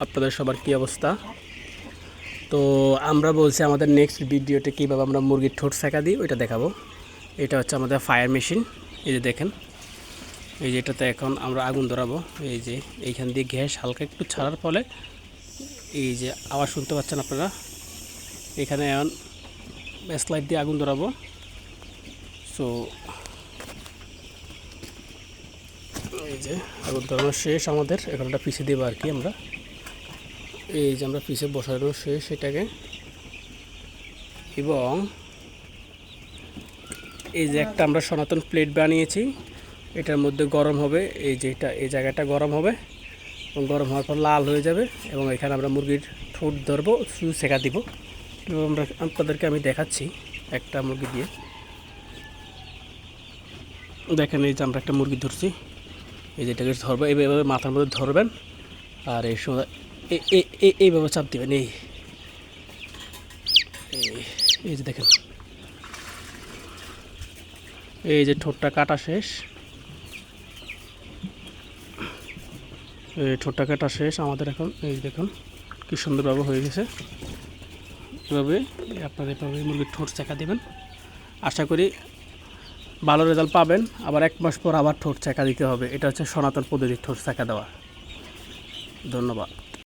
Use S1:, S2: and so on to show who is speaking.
S1: আপনাদের সবার কী অবস্থা? তো আমরা বলছি আমাদের নেক্সট ভিডিওতে কীভাবে আমরা মুরগির ঠোঁট সেঁকা দিই ওইটা দেখাবো। এটা হচ্ছে আমাদের ফায়ার মেশিন। এই যে দেখেন, এই যে এটাতে এখন আমরা আগুন ধরাবো। এই যে এইখান দিয়ে গ্যাস হালকা একটু ছাড়ার ফলে এই যে আওয়াজ শুনতে পাচ্ছেন আপনারা। এখানে এখন স্লাইড দিয়ে আগুন ধরাবো। সো এই যে আগুন ধরানো শেষ আমাদের, এখন একটা পিছিয়ে দেবো আর কি আমরা। এই যে আমরা পিছে বসানো শেষ এটাকে, এবং এই যে একটা আমরা সনাতন প্লেট বানিয়েছি, এটার মধ্যে গরম হবে। এই যে এই জায়গাটা গরম হবে এবং গরম হওয়ার পর লাল হয়ে যাবে, এবং এখানে আমরা মুরগির ঠোঁট ধরবো, শুধু সেঁকা দিব। এবং আমরা আপনাদেরকে আমি দেখাচ্ছি একটা মুরগি দিয়ে। দেখেন এই যে আমরা একটা মুরগি ধরছি, এই যে এটাকে ধরবো, এইভাবে মাথার মধ্যে ধরবেন আর এই সময় এইভাবে চাপ দেবেন। এই যে দেখেন, এই যে ঠোঁটটা কাটা শেষ, এই ঠোঁটটা কাটা শেষ আমাদের এখন। এই দেখুন কি সুন্দরভাবে হয়ে গেছে। এভাবে আপনারা এভাবে মুরগির ঠোঁট সেঁকা দেবেন, আশা করি ভালো রেজাল্ট পাবেন। আবার 1 মাস পর আবার ঠোঁট সেঁকা দিতে হবে। এটা হচ্ছে সনাতন পদ্ধতির ঠোঁট সেঁকা দেওয়া। ধন্যবাদ।